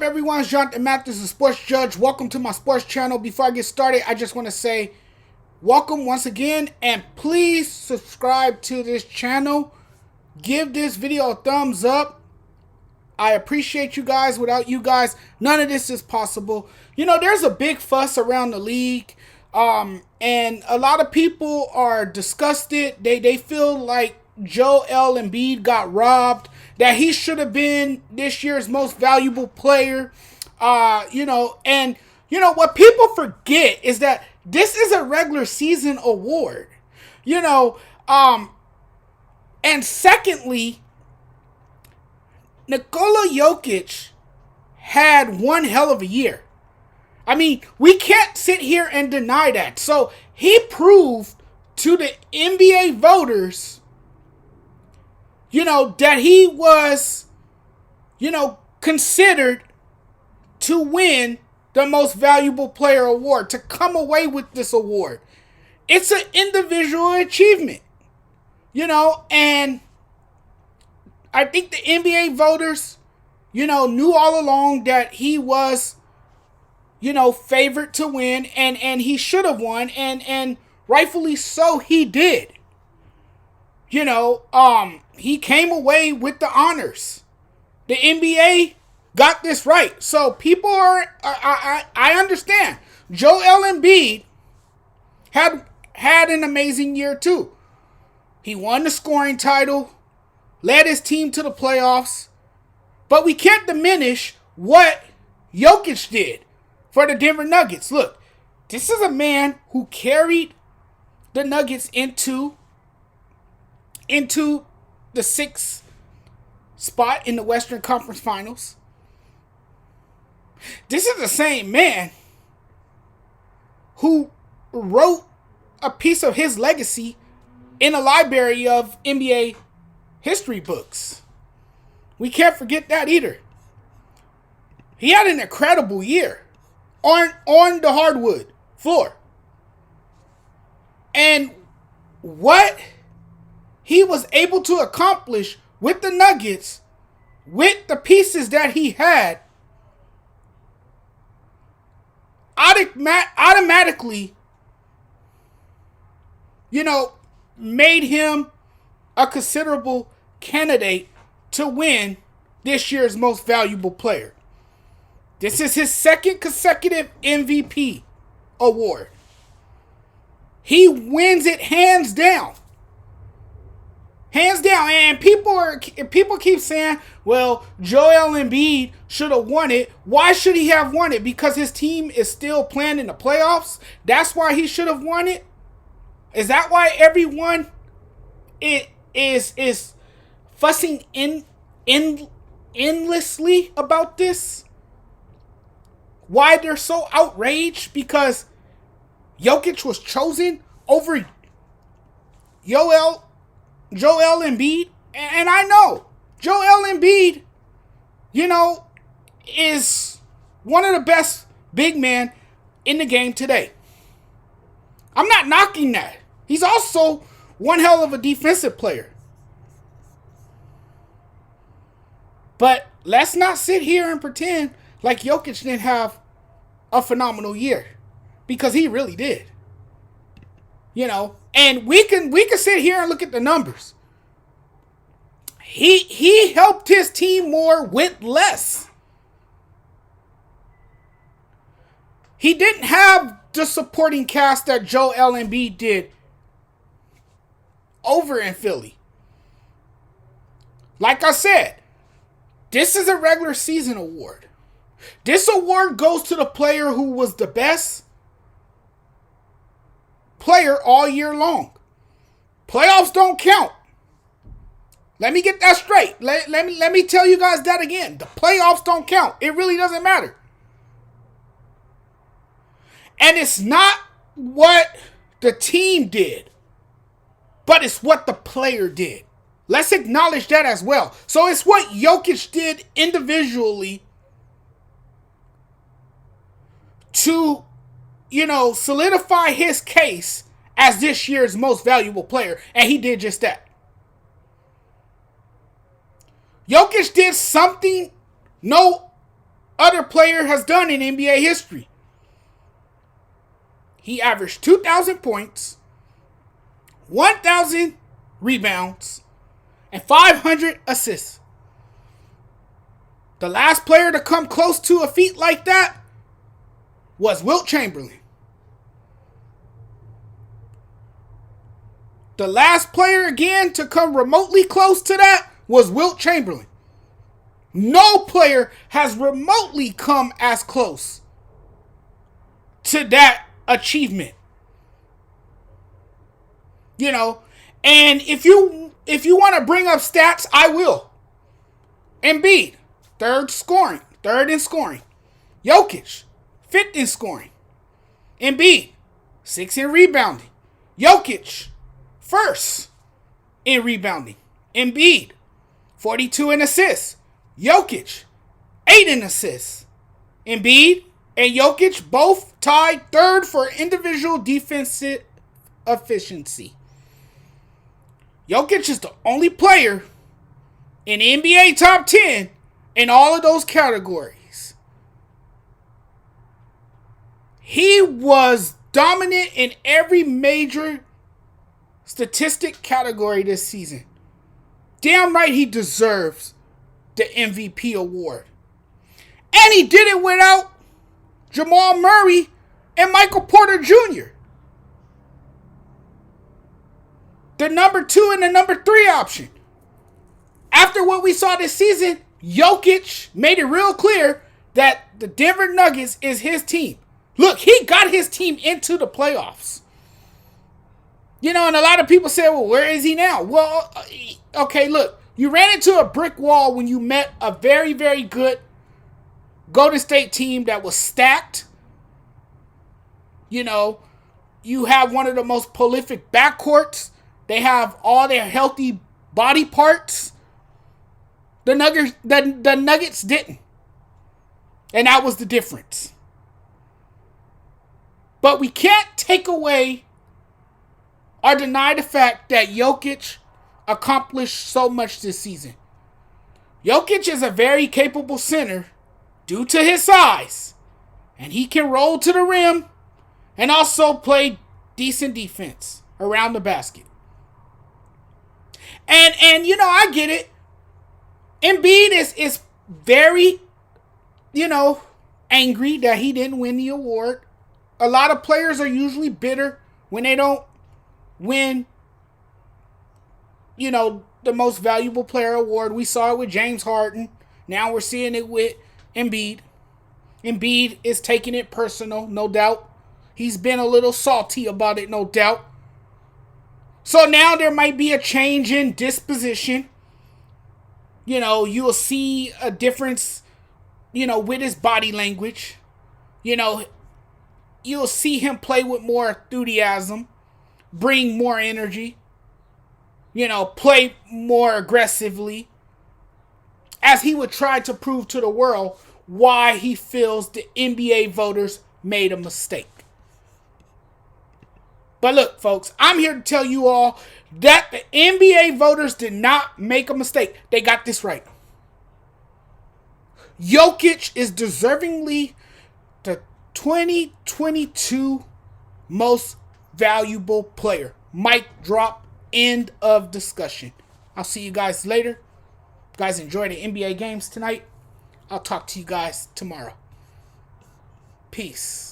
Everyone, it's Jonathan Mathis, the sports judge. Welcome to my sports channel. Before I get started, I just want to say welcome once again, and please subscribe to this channel. Give this video a thumbs up. I appreciate you guys. Without you guys, none of this is possible. You know, there's a big fuss around the league, and a lot of people are disgusted. They feel like Joel Embiid got robbed, that he should have been this year's most valuable player. And what people forget is that this is a regular season award. And secondly, Nikola Jokic had one hell of a year. I mean, we can't sit here and deny that. So he proved to the NBA voters, that he was, considered to win the most valuable player award, to come away with this award. It's an individual achievement, and I think the NBA voters, knew all along that he was, favored to win, and he should have won, and rightfully so he did. He came away with the honors. The NBA got this right. So people I understand. Joel Embiid had an amazing year too. He won the scoring title, led his team to the playoffs, but we can't diminish what Jokic did for the Denver Nuggets. Look, this is a man who carried the Nuggets into the sixth spot in the Western Conference Finals. This is the same man who wrote a piece of his legacy in a library of NBA history books. We can't forget that either. He had an incredible year on the hardwood floor. And what he was able to accomplish with the Nuggets, with the pieces that he had, automatically, made him a considerable candidate to win this year's most valuable player. This is his second consecutive MVP award. He wins it hands down. Hands down. And people keep saying, well, Joel Embiid should have won it. Why should he have won it? Because his team is still playing in the playoffs? That's why he should have won it? Is that why everyone is fussing endlessly about this? Why they're so outraged because Jokic was chosen over Joel Embiid? And I know Joel Embiid, is one of the best big men in the game today. I'm not knocking that. He's also one hell of a defensive player. But let's not sit here and pretend like Jokic didn't have a phenomenal year, because he really did. And we can sit here and look at the numbers. He helped his team more with less. He didn't have the supporting cast that Joel Embiid did over in Philly. Like I said, this is a regular season award. This award goes to the player who was the best player all year long. Playoffs don't count. Let me get that straight. Let me tell you guys that again. The playoffs don't count. It really doesn't matter. And it's not what the team did, but it's what the player did. Let's acknowledge that as well. So it's what Jokic did individually to, solidify his case as this year's most valuable player. And he did just that. Jokic did something no other player has done in NBA history. He averaged 2,000 points, 1,000 rebounds, and 500 assists. The last player to come close to a feat like that was Wilt Chamberlain. The last player again to come remotely close to that was Wilt Chamberlain. No player has remotely come as close to that achievement. You know, and if you want to bring up stats, I will. Embiid, third in scoring. Jokic, fifth in scoring. Embiid, sixth in rebounding. Jokic, first in rebounding. Embiid, 42 in assists. Jokic, 8 in assists. Embiid and Jokic both tied third for individual defensive efficiency. Jokic is the only player in NBA top 10 in all of those categories. He was dominant in every major statistic category this season. Damn right he deserves the MVP award. And he did it without Jamal Murray and Michael Porter Jr. The number 2 and the number 3 option. After what we saw this season, Jokic made it real clear that the Denver Nuggets is his team. Look, he got his team into the playoffs. You know, and a lot of people say, well, where is he now? Well, okay, look, you ran into a brick wall when you met a very, very good Golden State team that was stacked. You know, you have one of the most prolific backcourts. They have all their healthy body parts. The Nuggets didn't. And that was the difference. But we can't take away or deny the fact that Jokic accomplished so much this season. Jokic is a very capable center due to his size. And he can roll to the rim and also play decent defense around the basket. And you know, I get it. Embiid is very, you know, angry that he didn't win the award. A lot of players are usually bitter when they don't win, you know, the most valuable player award. We saw it with James Harden. Now we're seeing it with Embiid. Embiid is taking it personal, no doubt. He's been a little salty about it, no doubt. So now there might be a change in disposition. You know, you'll see a difference, you know, with his body language. You know, you'll see him play with more enthusiasm, bring more energy, you know, play more aggressively, as he would try to prove to the world why he feels the NBA voters made a mistake. But look, folks, I'm here to tell you all that the NBA voters did not make a mistake. They got this right. Jokic is deservingly the 2022 most valuable player. Mic drop. End of discussion. I'll see you guys later. You guys enjoy the NBA games tonight. I'll talk to you guys tomorrow. Peace.